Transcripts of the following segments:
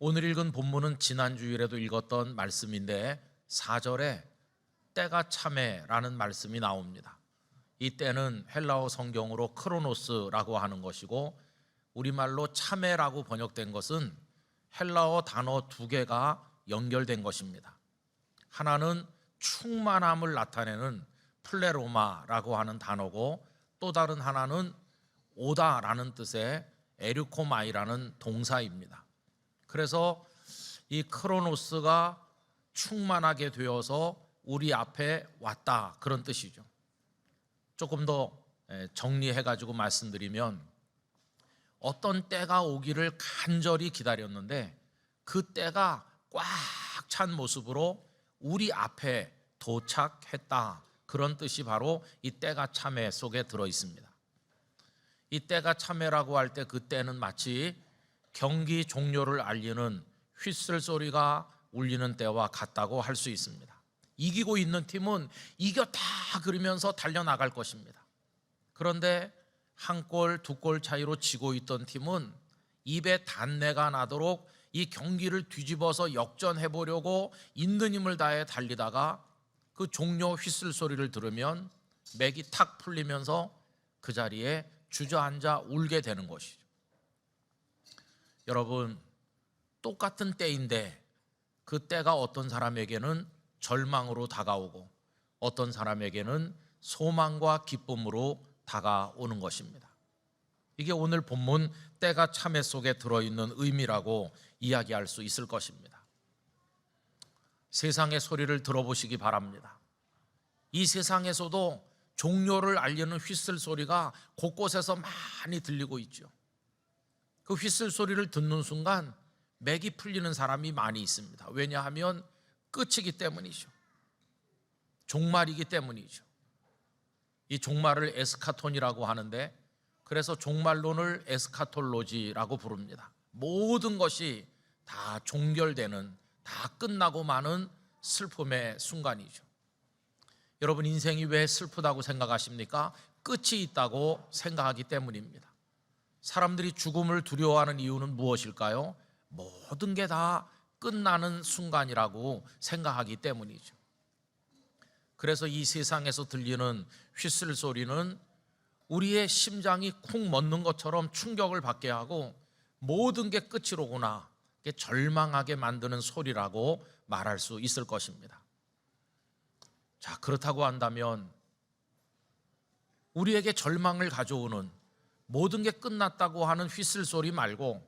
오늘 읽은 본문은 지난주일에도 읽었던 말씀인데 4절에 때가 참에라는 말씀이 나옵니다. 이 때는 헬라어 성경으로 크로노스라고 하는 것이고 우리말로 참에라고 번역된 것은 헬라어 단어 두 개가 연결된 것입니다. 하나는 충만함을 나타내는 플레로마라고 하는 단어고 또 다른 하나는 오다라는 뜻의 에르코마이라는 동사입니다. 그래서 이 크로노스가 충만하게 되어서 우리 앞에 왔다, 그런 뜻이죠. 조금 더 정리해가지고 말씀드리면 어떤 때가 오기를 간절히 기다렸는데 그 때가 꽉 찬 모습으로 우리 앞에 도착했다, 그런 뜻이 바로 이 때가 참에 속에 들어 있습니다. 이 때가 참에라고 할 때 그 때는 마치 경기 종료를 알리는 휘슬 소리가 울리는 때와 같다고 할 수 있습니다. 이기고 있는 팀은 이겼다 그러면서 달려나갈 것입니다. 그런데 한 골, 두 골 차이로 지고 있던 팀은 입에 단내가 나도록 이 경기를 뒤집어서 역전해 보려고 있는 힘을 다해 달리다가 그 종료 휘슬 소리를 들으면 맥이 탁 풀리면서 그 자리에 주저앉아 울게 되는 것이죠. 여러분, 똑같은 때인데 그 때가 어떤 사람에게는 절망으로 다가오고 어떤 사람에게는 소망과 기쁨으로 다가오는 것입니다. 이게 오늘 본문 때가 참에 속에 들어있는 의미라고 이야기할 수 있을 것입니다. 세상의 소리를 들어보시기 바랍니다. 이 세상에서도 종료를 알리는 휘슬 소리가 곳곳에서 많이 들리고 있죠. 그 휘슬 소리를 듣는 순간 맥이 풀리는 사람이 많이 있습니다. 왜냐하면 끝이기 때문이죠. 종말이기 때문이죠. 이 종말을 에스카톤이라고 하는데, 그래서 종말론을 에스카톨로지라고 부릅니다. 모든 것이 다 종결되는, 다 끝나고 마는 슬픔의 순간이죠. 여러분, 인생이 왜 슬프다고 생각하십니까? 끝이 있다고 생각하기 때문입니다. 사람들이 죽음을 두려워하는 이유는 무엇일까요? 모든 게 다 끝나는 순간이라고 생각하기 때문이죠. 그래서 이 세상에서 들리는 휘슬 소리는 우리의 심장이 쿵 멎는 것처럼 충격을 받게 하고 모든 게 끝이로구나, 절망하게 만드는 소리라고 말할 수 있을 것입니다. 자, 그렇다고 한다면 우리에게 절망을 가져오는, 모든 게 끝났다고 하는 휘슬 소리 말고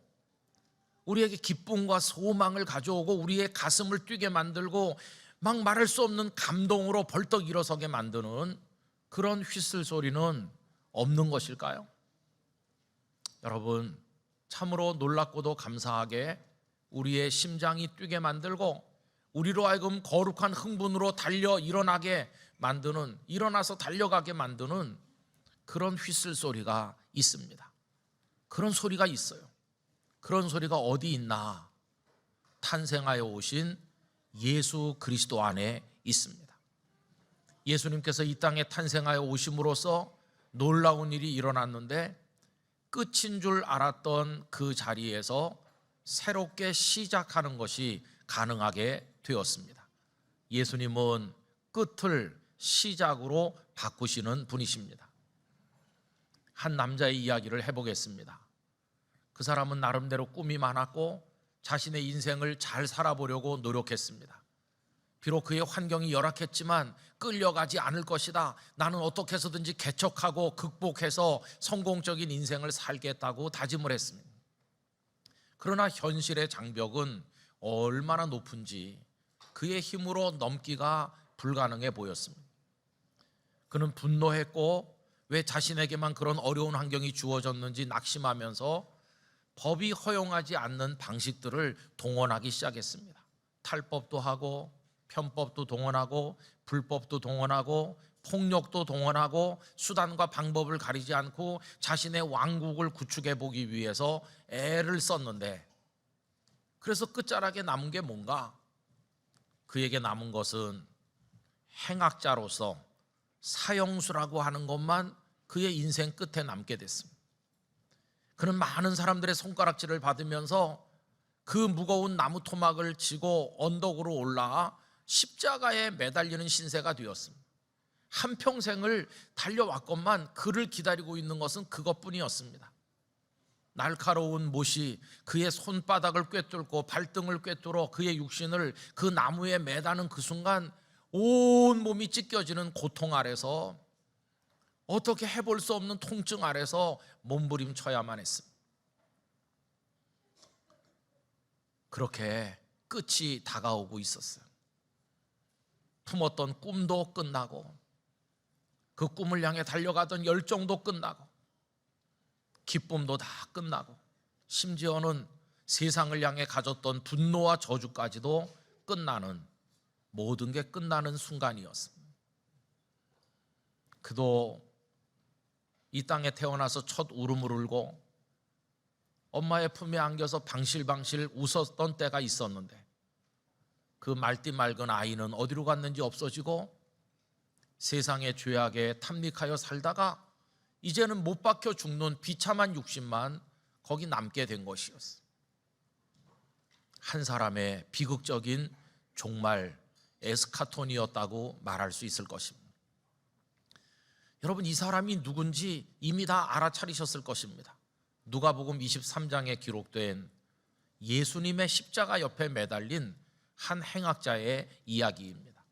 우리에게 기쁨과 소망을 가져오고 우리의 가슴을 뛰게 만들고 막 말할 수 없는 감동으로 벌떡 일어서게 만드는 그런 휘슬 소리는 없는 것일까요? 여러분, 참으로 놀랍고도 감사하게 우리의 심장이 뛰게 만들고 우리로 하여금 거룩한 흥분으로 달려 일어나게 만드는, 일어나서 달려가게 만드는 그런 휘슬 소리가 있습니다. 그런 소리가 있어요. 그런 소리가 어디 있나? 탄생하여 오신 예수 그리스도 안에 있습니다. 예수님께서 이 땅에 탄생하여 오심으로써 놀라운 일이 일어났는데 끝인 줄 알았던 그 자리에서 새롭게 시작하는 것이 가능하게 되었습니다. 예수님은 끝을 시작으로 바꾸시는 분이십니다. 한 남자의 이야기를 해보겠습니다. 그 사람은 나름대로 꿈이 많았고 자신의 인생을 잘 살아보려고 노력했습니다. 비록 그의 환경이 열악했지만 끌려가지 않을 것이다, 나는 어떻게 해서든지 개척하고 극복해서 성공적인 인생을 살겠다고 다짐을 했습니다. 그러나 현실의 장벽은 얼마나 높은지 그의 힘으로 넘기가 불가능해 보였습니다. 그는 분노했고 왜 자신에게만 그런 어려운 환경이 주어졌는지 낙심하면서 법이 허용하지 않는 방식들을 동원하기 시작했습니다. 탈법도 하고 편법도 동원하고 불법도 동원하고 폭력도 동원하고 수단과 방법을 가리지 않고 자신의 왕국을 구축해 보기 위해서 애를 썼는데, 그래서 끝자락에 남은 게 뭔가? 그에게 남은 것은 행악자로서 사형수라고 하는 것만 그의 인생 끝에 남게 됐습니다. 그는 많은 사람들의 손가락질을 받으면서 그 무거운 나무 토막을 지고 언덕으로 올라와 십자가에 매달리는 신세가 되었습니다. 한평생을 달려왔건만 그를 기다리고 있는 것은 그것뿐이었습니다. 날카로운 못이 그의 손바닥을 꿰뚫고 발등을 꿰뚫어 그의 육신을 그 나무에 매다는 그 순간 온 몸이 찢겨지는 고통 아래서, 어떻게 해볼 수 없는 통증 아래서 몸부림쳐야만 했습니다. 그렇게 끝이 다가오고 있었어요. 품었던 꿈도 끝나고 그 꿈을 향해 달려가던 열정도 끝나고 기쁨도 다 끝나고 심지어는 세상을 향해 가졌던 분노와 저주까지도 끝나는, 모든 게 끝나는 순간이었습니다. 그도 이 땅에 태어나서 첫 울음을 울고 엄마의 품에 안겨서 방실방실 웃었던 때가 있었는데, 그 말띠 맑은 아이는 어디로 갔는지 없어지고 세상의 죄악에 탐닉하여 살다가 이제는 못 박혀 죽는 비참한 육신만 거기 남게 된 것이었어요. 한 사람의 비극적인 종말, 에스카톤이었다고 말할 수 있을 것입니다. 여러분, 이 사람이 누군지 이미 다 알아차리셨을 것입니다. 누가복음 23장에 기록된 예수님의 십자가 옆에 매달린 한 행악자의 이야기입니다.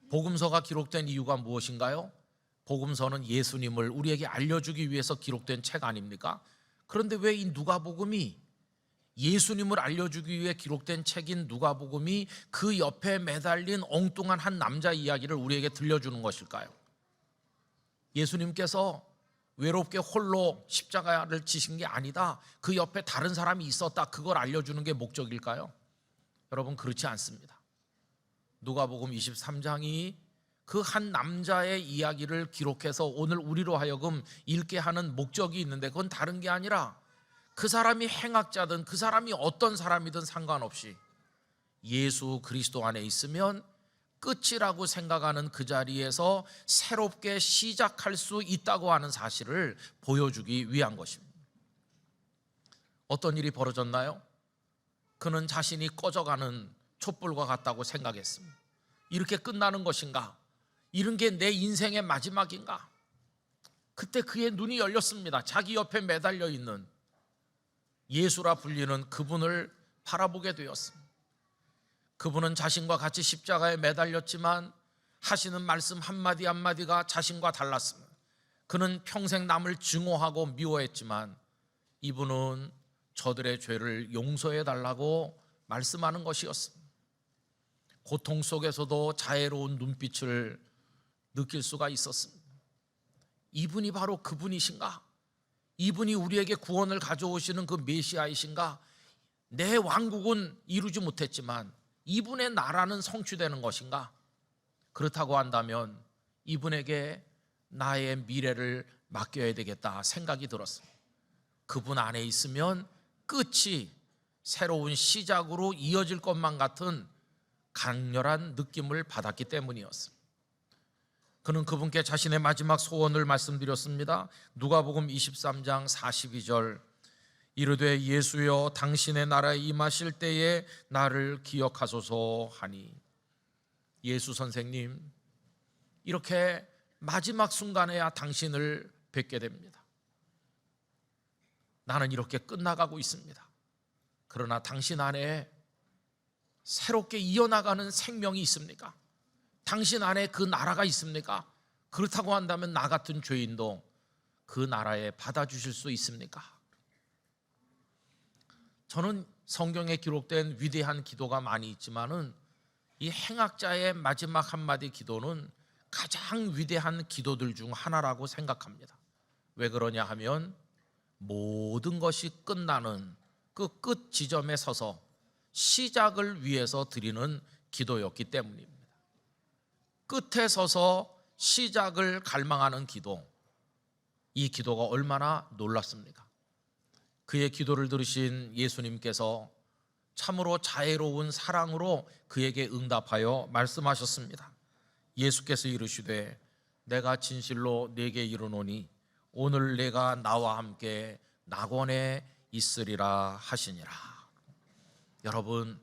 복음서가 기록된 이유가 무엇인가요? 복음서는 예수님을 우리에게 알려주기 위해서 기록된 책 아닙니까? 그런데 왜 이 누가복음이, 예수님을 알려주기 위해 기록된 책인 누가복음이 그 옆에 매달린 엉뚱한 한 남자 이야기를 우리에게 들려주는 것일까요? 예수님께서 외롭게 홀로 십자가를 지신 게 아니다, 그 옆에 다른 사람이 있었다, 그걸 알려주는 게 목적일까요? 여러분, 그렇지 않습니다. 누가복음 23장이 그 한 남자의 이야기를 기록해서 오늘 우리로 하여금 읽게 하는 목적이 있는데, 그건 다른 게 아니라 그 사람이 행악자든 그 사람이 어떤 사람이든 상관없이 예수 그리스도 안에 있으면 끝이라고 생각하는 그 자리에서 새롭게 시작할 수 있다고 하는 사실을 보여주기 위한 것입니다. 어떤 일이 벌어졌나요? 그는 자신이 꺼져가는 촛불과 같다고 생각했습니다. 이렇게 끝나는 것인가? 이런 게 내 인생의 마지막인가? 그때 그의 눈이 열렸습니다. 자기 옆에 매달려 있는 예수라 불리는 그분을 바라보게 되었습니다. 그분은 자신과 같이 십자가에 매달렸지만 하시는 말씀 한마디 한마디가 자신과 달랐습니다. 그는 평생 남을 증오하고 미워했지만 이분은 저들의 죄를 용서해 달라고 말씀하는 것이었습니다. 고통 속에서도 자애로운 눈빛을 느낄 수가 있었습니다. 이분이 바로 그분이신가? 이분이 우리에게 구원을 가져오시는 그 메시아이신가? 내 왕국은 이루지 못했지만 이분의 나라는 성취되는 것인가? 그렇다고 한다면 이분에게 나의 미래를 맡겨야 되겠다 생각이 들었습니다. 그분 안에 있으면 끝이 새로운 시작으로 이어질 것만 같은 강렬한 느낌을 받았기 때문이었습니다. 그는 그분께 자신의 마지막 소원을 말씀드렸습니다. 누가복음 23장 42절, 이르되 예수여 당신의 나라에 임하실 때에 나를 기억하소서 하니. 예수 선생님, 이렇게 마지막 순간에야 당신을 뵙게 됩니다. 나는 이렇게 끝나가고 있습니다. 그러나 당신 안에 새롭게 이어나가는 생명이 있습니까? 당신 안에 그 나라가 있습니까? 그렇다고 한다면 나 같은 죄인도 그 나라에 받아주실 수 있습니까? 저는 성경에 기록된 위대한 기도가 많이 있지만은 이 행악자의 마지막 한마디 기도는 가장 위대한 기도들 중 하나라고 생각합니다. 왜 그러냐 하면 모든 것이 끝나는 그 끝 지점에 서서 시작을 위해서 드리는 기도였기 때문입니다. 끝에 서서 시작을 갈망하는 기도, 이 기도가 얼마나 놀랍습니까? 그의 기도를 들으신 예수님께서 참으로 자애로운 사랑으로 그에게 응답하여 말씀하셨습니다. 예수께서 이르시되 내가 진실로 네게 이르노니 오늘 내가 나와 함께 낙원에 있으리라 하시니라. 여러분,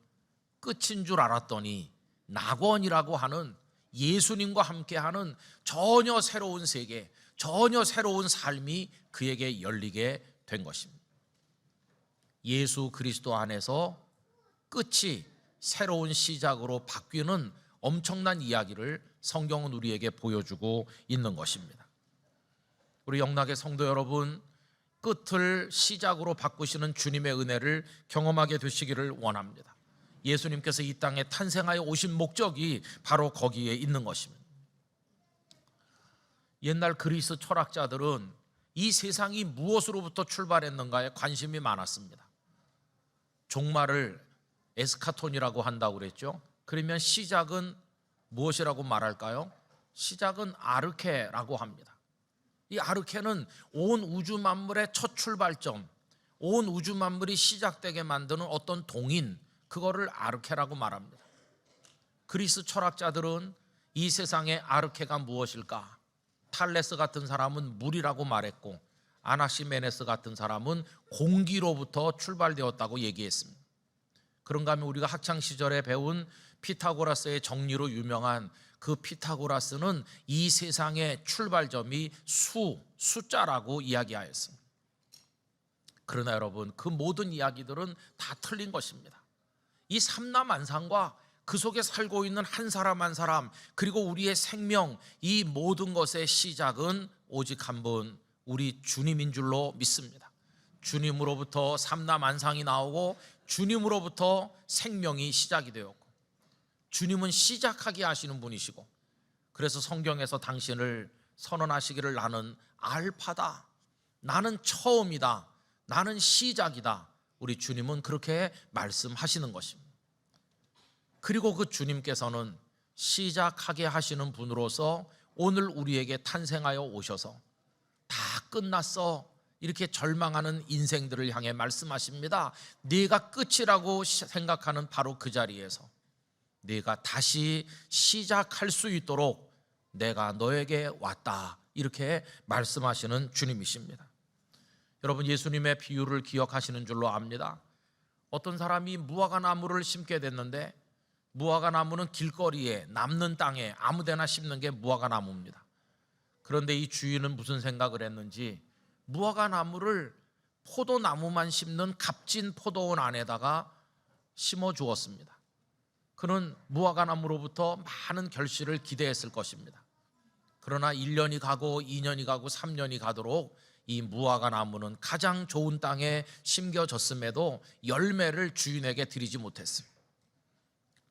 끝인 줄 알았더니 낙원이라고 하는 예수님과 함께하는 전혀 새로운 세계, 전혀 새로운 삶이 그에게 열리게 된 것입니다. 예수 그리스도 안에서 끝이 새로운 시작으로 바뀌는 엄청난 이야기를 성경은 우리에게 보여주고 있는 것입니다. 우리 영락의 성도 여러분, 끝을 시작으로 바꾸시는 주님의 은혜를 경험하게 되시기를 원합니다. 예수님께서 이 땅에 탄생하여 오신 목적이 바로 거기에 있는 것입니다. 옛날 그리스 철학자들은 이 세상이 무엇으로부터 출발했는가에 관심이 많았습니다. 종말을 에스카톤이라고 한다고 그랬죠. 그러면 시작은 무엇이라고 말할까요? 시작은 아르케라고 합니다. 이 아르케는 온 우주 만물의 첫 출발점, 온 우주 만물이 시작되게 만드는 어떤 동인, 그거를 아르케라고 말합니다. 그리스 철학자들은 이 세상의 아르케가 무엇일까? 탈레스 같은 사람은 물이라고 말했고, 아나시메네스 같은 사람은 공기로부터 출발되었다고 얘기했습니다. 그런가 하면 우리가 학창시절에 배운 피타고라스의 정리로 유명한 그 피타고라스는 이 세상의 출발점이 숫자라고 이야기하였습니다. 그러나 여러분, 그 모든 이야기들은 다 틀린 것입니다. 이 삼라만상과 그 속에 살고 있는 한 사람 한 사람, 그리고 우리의 생명, 이 모든 것의 시작은 오직 한 분, 우리 주님인 줄로 믿습니다. 주님으로부터 삼라만상이 나오고 주님으로부터 생명이 시작이 되었고, 주님은 시작하게 하시는 분이시고, 그래서 성경에서 당신을 선언하시기를 나는 알파다, 나는 처음이다, 나는 시작이다. 우리 주님은 그렇게 말씀하시는 것입니다. 그리고 그 주님께서는 시작하게 하시는 분으로서 오늘 우리에게 탄생하여 오셔서 다 끝났어 이렇게 절망하는 인생들을 향해 말씀하십니다. 네가 끝이라고 생각하는 바로 그 자리에서 네가 다시 시작할 수 있도록 내가 너에게 왔다, 이렇게 말씀하시는 주님이십니다. 여러분, 예수님의 비유를 기억하시는 줄로 압니다. 어떤 사람이 무화과 나무를 심게 됐는데, 무화과 나무는 길거리에 남는 땅에 아무데나 심는 게 무화과 나무입니다. 그런데 이 주인은 무슨 생각을 했는지 무화과 나무를 포도나무만 심는 값진 포도원 안에다가 심어 주었습니다. 그는 무화과 나무로부터 많은 결실을 기대했을 것입니다. 그러나 1년이 가고 2년이 가고 3년이 가도록 이 무화과 나무는 가장 좋은 땅에 심겨졌음에도 열매를 주인에게 드리지 못했습니다.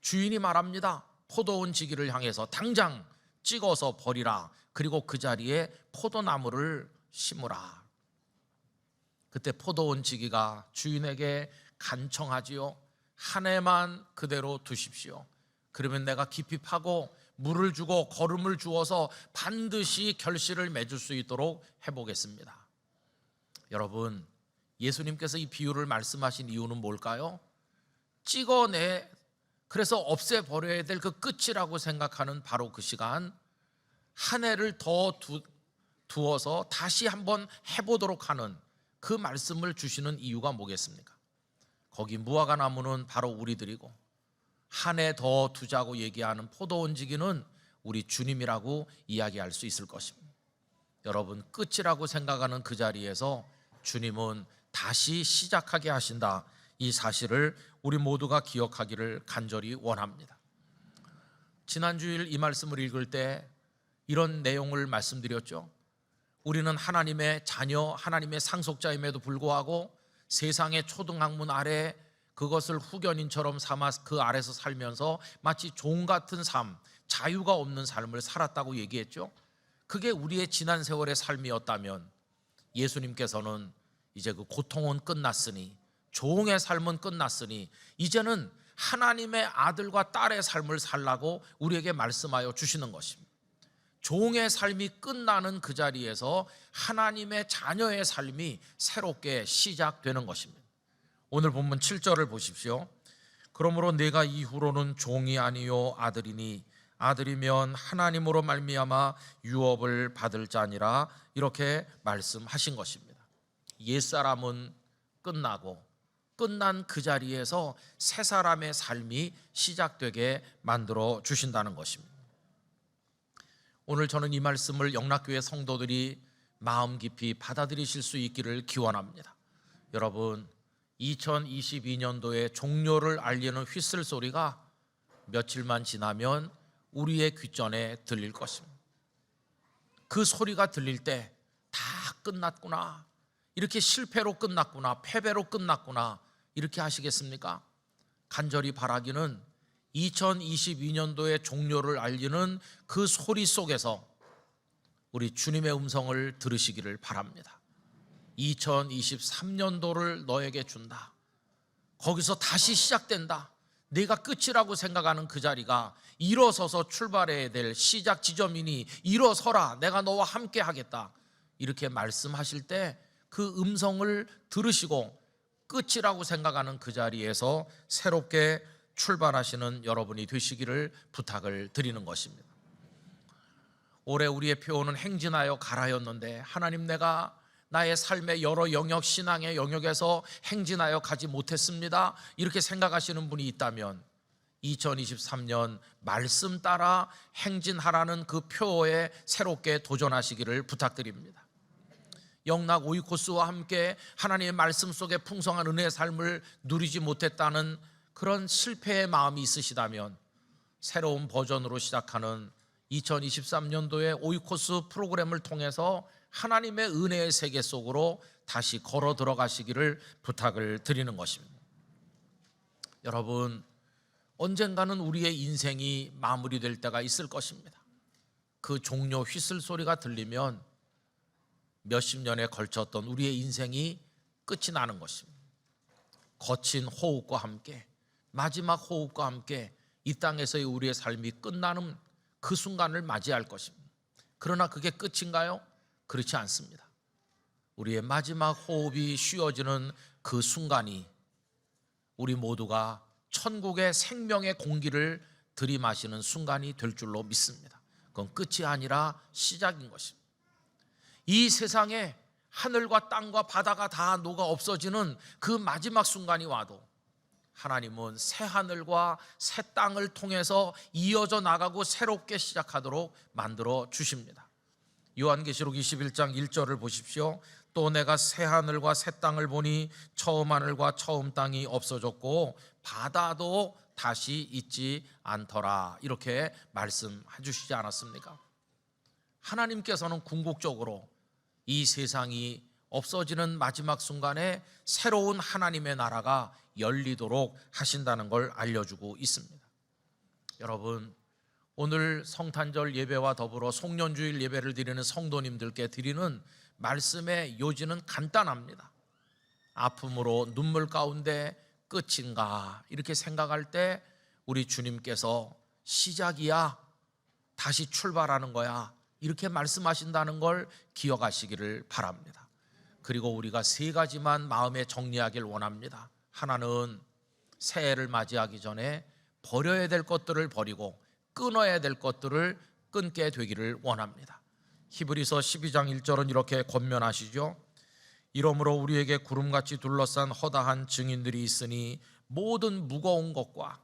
주인이 말합니다. 포도원 지기를 향해서 당장 찍어서 버리라. 그리고 그 자리에 포도나무를 심으라. 그때 포도원 지기가 주인에게 간청하지요. 한 해만 그대로 두십시오. 그러면 내가 깊이 파고 물을 주고 거름을 주어서 반드시 결실을 맺을 수 있도록 해보겠습니다. 여러분, 예수님께서 이 비유를 말씀하신 이유는 뭘까요? 그래서 없애버려야 될 그 끝이라고 생각하는 바로 그 시간, 한 해를 더 두어서 다시 한번 해보도록 하는 그 말씀을 주시는 이유가 뭐겠습니까? 거기 무화과 나무는 바로 우리들이고, 한 해 더 두자고 얘기하는 포도원 지기는 우리 주님이라고 이야기할 수 있을 것입니다. 여러분, 끝이라고 생각하는 그 자리에서 주님은 다시 시작하게 하신다, 이 사실을 우리 모두가 기억하기를 간절히 원합니다. 지난 주일 이 말씀을 읽을 때 이런 내용을 말씀드렸죠. 우리는 하나님의 자녀, 하나님의 상속자임에도 불구하고 세상의 초등학문 아래 그것을 후견인처럼 삼아 그 아래서 살면서 마치 종 같은 삶, 자유가 없는 삶을 살았다고 얘기했죠. 그게 우리의 지난 세월의 삶이었다면 예수님께서는 이제 그 고통은 끝났으니, 종의 삶은 끝났으니 이제는 하나님의 아들과 딸의 삶을 살라고 우리에게 말씀하여 주시는 것입니다. 종의 삶이 끝나는 그 자리에서 하나님의 자녀의 삶이 새롭게 시작되는 것입니다. 오늘 본문 7절을 보십시오. 그러므로 내가 이후로는 종이 아니요 아들이니 아들이면 하나님으로 말미암아 유업을 받을 자니라, 이렇게 말씀하신 것입니다. 옛사람은 끝나고 끝난 그 자리에서 새 사람의 삶이 시작되게 만들어 주신다는 것입니다. 오늘 저는 이 말씀을 영락교회 성도들이 마음 깊이 받아들이실 수 있기를 기원합니다. 여러분, 2022년도의 종료를 알리는 휘슬 소리가 며칠만 지나면 우리의 귓전에 들릴 것입니다. 그 소리가 들릴 때 다 끝났구나, 이렇게 실패로 끝났구나, 패배로 끝났구나, 이렇게 하시겠습니까? 간절히 바라기는 2022년도의 종료를 알리는 그 소리 속에서 우리 주님의 음성을 들으시기를 바랍니다. 2023년도를 너에게 준다. 거기서 다시 시작된다. 내가 끝이라고 생각하는 그 자리가 일어서서 출발해야 될 시작 지점이니 일어서라, 내가 너와 함께 하겠다, 이렇게 말씀하실 때 그 음성을 들으시고 끝이라고 생각하는 그 자리에서 새롭게 출발하시는 여러분이 되시기를 부탁을 드리는 것입니다. 올해 우리의 표어는 행진하여 가라였는데, 하나님, 내가 나의 삶의 여러 영역, 신앙의 영역에서 행진하여 가지 못했습니다, 이렇게 생각하시는 분이 있다면 2023년 말씀 따라 행진하라는 그 표어에 새롭게 도전하시기를 부탁드립니다. 영락 오이코스와 함께 하나님의 말씀 속에 풍성한 은혜의 삶을 누리지 못했다는 그런 실패의 마음이 있으시다면 새로운 버전으로 시작하는 2023년도의 오이코스 프로그램을 통해서 하나님의 은혜의 세계 속으로 다시 걸어 들어가시기를 부탁을 드리는 것입니다. 여러분, 언젠가는 우리의 인생이 마무리될 때가 있을 것입니다. 그 종료 휘슬 소리가 들리면 몇십 년에 걸쳤던 우리의 인생이 끝이 나는 것입니다. 거친 호흡과 함께, 마지막 호흡과 함께 이 땅에서의 우리의 삶이 끝나는 그 순간을 맞이할 것입니다. 그러나 그게 끝인가요? 그렇지 않습니다. 우리의 마지막 호흡이 쉬어지는 그 순간이 우리 모두가 천국의 생명의 공기를 들이마시는 순간이 될 줄로 믿습니다. 그건 끝이 아니라 시작인 것입니다. 이 세상에 하늘과 땅과 바다가 다 녹아 없어지는 그 마지막 순간이 와도 하나님은 새 하늘과 새 땅을 통해서 이어져 나가고 새롭게 시작하도록 만들어 주십니다. 요한계시록 21장 1절을 보십시오. 또 내가 새 하늘과 새 땅을 보니 처음 하늘과 처음 땅이 없어졌고 바다도 다시 있지 않더라, 이렇게 말씀해 주시지 않았습니까? 하나님께서는 궁극적으로 이 세상이 없어지는 마지막 순간에 새로운 하나님의 나라가 열리도록 하신다는 걸 알려주고 있습니다. 여러분, 오늘 성탄절 예배와 더불어 송년주일 예배를 드리는 성도님들께 드리는 말씀의 요지는 간단합니다. 아픔으로 눈물 가운데 끝인가, 이렇게 생각할 때 우리 주님께서 시작이야, 다시 출발하는 거야, 이렇게 말씀하신다는 걸 기억하시기를 바랍니다. 그리고 우리가 세 가지만 마음에 정리하길 원합니다. 하나는 새해를 맞이하기 전에 버려야 될 것들을 버리고 끊어야 될 것들을 끊게 되기를 원합니다. 히브리서 12장 1절은 이렇게 권면하시죠. 이러므로 우리에게 구름같이 둘러싼 허다한 증인들이 있으니 모든 무거운 것과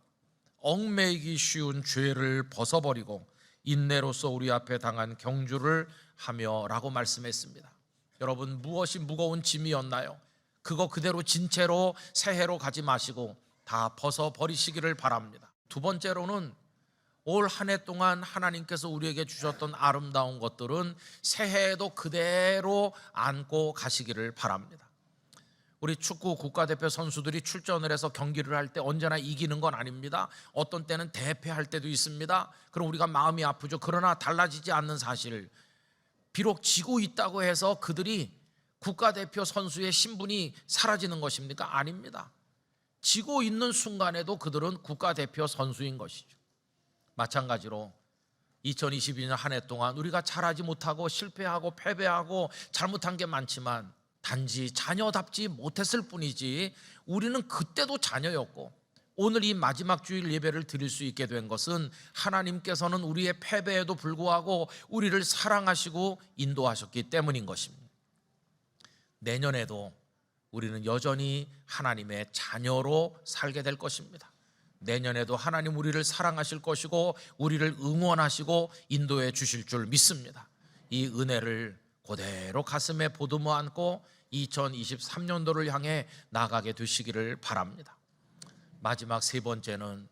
얽매이기 쉬운 죄를 벗어버리고 인내로서 우리 앞에 당한 경주를 하며 라고 말씀했습니다. 여러분, 무엇이 무거운 짐이었나요? 그거 그대로 진 채로 새해로 가지 마시고 다 벗어버리시기를 바랍니다. 두 번째로는 올 한 해 동안 하나님께서 우리에게 주셨던 아름다운 것들은 새해에도 그대로 안고 가시기를 바랍니다. 우리 축구 국가대표 선수들이 출전을 해서 경기를 할 때 언제나 이기는 건 아닙니다. 어떤 때는 대패할 때도 있습니다. 그럼 우리가 마음이 아프죠. 그러나 달라지지 않는 사실, 비록 지고 있다고 해서 그들이 국가대표 선수의 신분이 사라지는 것입니까? 아닙니다. 지고 있는 순간에도 그들은 국가대표 선수인 것이죠. 마찬가지로 2022년 한 해 동안 우리가 잘하지 못하고 실패하고 패배하고 잘못한 게 많지만 단지 자녀답지 못했을 뿐이지 우리는 그때도 자녀였고, 오늘 이 마지막 주일 예배를 드릴 수 있게 된 것은 하나님께서는 우리의 패배에도 불구하고 우리를 사랑하시고 인도하셨기 때문인 것입니다. 내년에도 우리는 여전히 하나님의 자녀로 살게 될 것입니다. 내년에도 하나님 우리를 사랑하실 것이고 우리를 응원하시고 인도해 주실 줄 믿습니다. 이 은혜를 그대로 가슴에 보듬어 안고 2023년도를 향해 나가게 되시기를 바랍니다. 마지막 세 번째는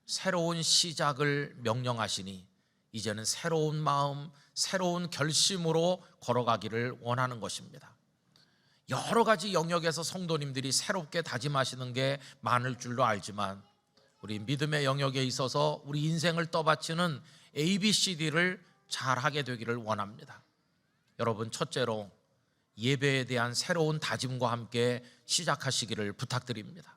새로운 시작을 명령하시니 이제는 새로운 마음, 새로운 결심으로 걸어가기를 원하는 것입니다. 여러 가지 영역에서 성도님들이 새롭게 다짐하시는 게 많을 줄로 알지만 우리 믿음의 영역에 있어서 우리 인생을 떠받치는 ABCD를 잘하게 되기를 원합니다. 여러분, 첫째로 예배에 대한 새로운 다짐과 함께 시작하시기를 부탁드립니다.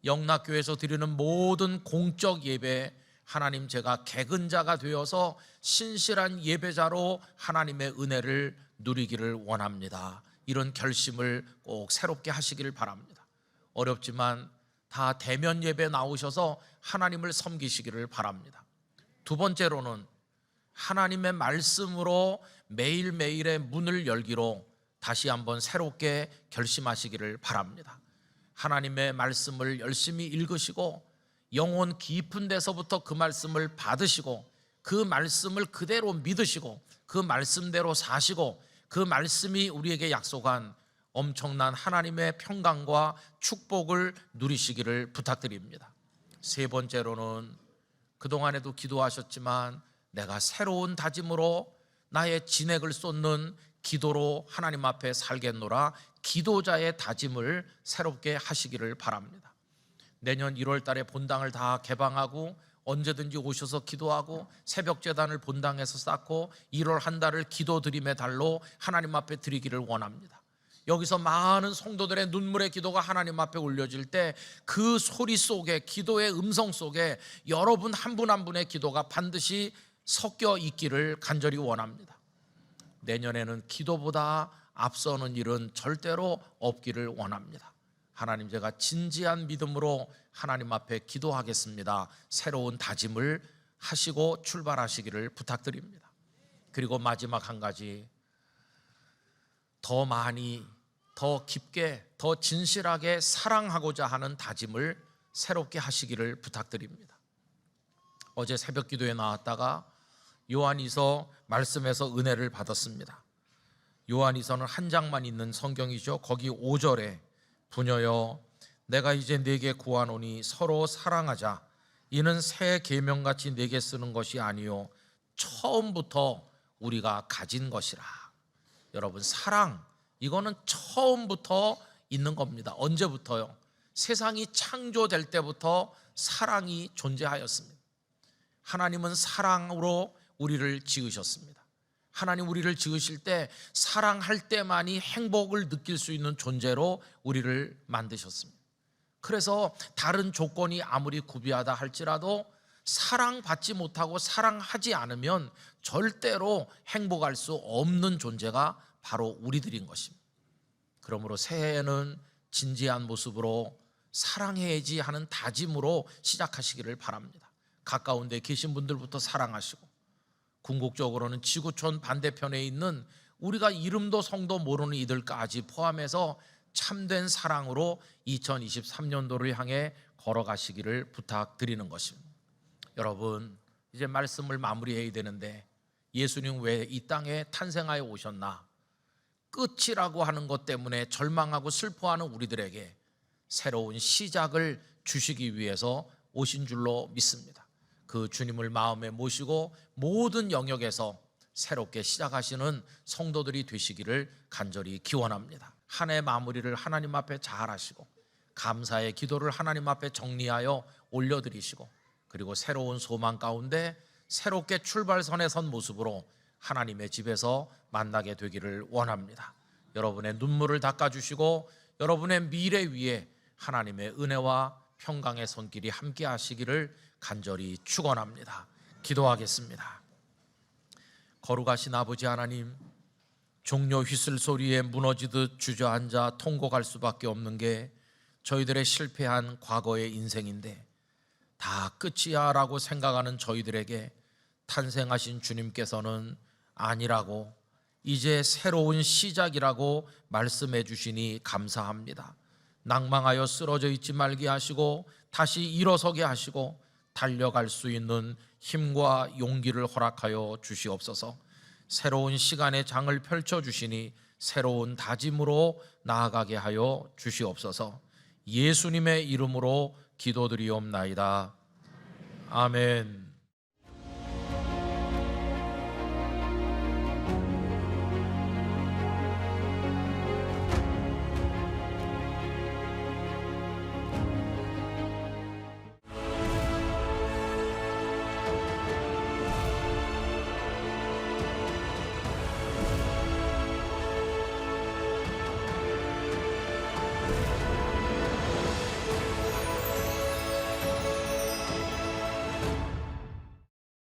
영락교회에서 드리는 모든 공적 예배, 하나님 제가 개근자가 되어서 신실한 예배자로 하나님의 은혜를 누리기를 원합니다. 이런 결심을 꼭 새롭게 하시기를 바랍니다. 어렵지만 다 대면 예배 나오셔서 하나님을 섬기시기를 바랍니다. 두 번째로는 하나님의 말씀으로 매일매일의 문을 열기로 다시 한번 새롭게 결심하시기를 바랍니다. 하나님의 말씀을 열심히 읽으시고 영혼 깊은 데서부터 그 말씀을 받으시고 그 말씀을 그대로 믿으시고 그 말씀대로 사시고 그 말씀이 우리에게 약속한 엄청난 하나님의 평강과 축복을 누리시기를 부탁드립니다. 세 번째로는 그동안에도 기도하셨지만 내가 새로운 다짐으로 나의 진액을 쏟는 기도로 하나님 앞에 살겠노라, 기도자의 다짐을 새롭게 하시기를 바랍니다. 내년 1월 달에 본당을 다 개방하고 언제든지 오셔서 기도하고 새벽 제단을 본당에서 쌓고 1월 한 달을 기도드림의 달로 하나님 앞에 드리기를 원합니다. 여기서 많은 성도들의 눈물의 기도가 하나님 앞에 올려질 때 그 소리 속에, 기도의 음성 속에 여러분 한 분 한 분의 기도가 반드시 섞여 있기를 간절히 원합니다. 내년에는 기도보다 앞서는 일은 절대로 없기를 원합니다. 하나님, 제가 진지한 믿음으로 하나님 앞에 기도하겠습니다. 새로운 다짐을 하시고 출발하시기를 부탁드립니다. 그리고 마지막 한 가지, 더 많이, 더 깊게, 더 진실하게 사랑하고자 하는 다짐을 새롭게 하시기를 부탁드립니다. 어제 새벽 기도에 나왔다가 요한이서 말씀에서 은혜를 받았습니다. 요한이서는 한 장만 있는 성경이죠. 거기 5절에 부녀여 내가 이제 네게 구하노니 서로 사랑하자. 이는 새 계명같이 네게 쓰는 것이 아니요 처음부터 우리가 가진 것이라. 여러분, 사랑, 이거는 처음부터 있는 겁니다. 언제부터요? 세상이 창조될 때부터 사랑이 존재하였습니다. 하나님은 사랑으로 우리를 지으셨습니다. 하나님 우리를 지으실 때 사랑할 때만이 행복을 느낄 수 있는 존재로 우리를 만드셨습니다. 그래서 다른 조건이 아무리 구비하다 할지라도 사랑받지 못하고 사랑하지 않으면 절대로 행복할 수 없는 존재가 바로 우리들인 것입니다. 그러므로 새해에는 진지한 모습으로 사랑해야지 하는 다짐으로 시작하시기를 바랍니다. 가까운 데 계신 분들부터 사랑하시고, 궁극적으로는 지구촌 반대편에 있는 우리가 이름도 성도 모르는 이들까지 포함해서 참된 사랑으로 2023년도를 향해 걸어가시기를 부탁드리는 것입니다. 여러분, 이제 말씀을 마무리해야 되는데, 예수님 왜 이 땅에 탄생하여 오셨나? 끝이라고 하는 것 때문에 절망하고 슬퍼하는 우리들에게 새로운 시작을 주시기 위해서 오신 줄로 믿습니다. 그 주님을 마음에 모시고 모든 영역에서 새롭게 시작하시는 성도들이 되시기를 간절히 기원합니다. 한 해 마무리를 하나님 앞에 잘 하시고 감사의 기도를 하나님 앞에 정리하여 올려드리시고, 그리고 새로운 소망 가운데 새롭게 출발선에 선 모습으로 하나님의 집에서 만나게 되기를 원합니다. 여러분의 눈물을 닦아주시고 여러분의 미래 위에 하나님의 은혜와 평강의 손길이 함께 하시기를 간절히 축원합니다. 기도하겠습니다. 거룩하신 아버지 하나님, 종려 휘슬 소리에 무너지듯 주저앉아 통곡할 수밖에 없는 게 저희들의 실패한 과거의 인생인데, 다 끝이야 라고 생각하는 저희들에게 탄생하신 주님께서는 아니라고 이제 새로운 시작이라고 말씀해 주시니 감사합니다. 낭망하여 쓰러져 있지 말게 하시고 다시 일어서게 하시고 달려갈 수 있는 힘과 용기를 허락하여 주시옵소서. 새로운 시간의 장을 펼쳐 주시니 새로운 다짐으로 나아가게 하여 주시옵소서. 예수님의 이름으로 기도드리옵나이다. 아멘.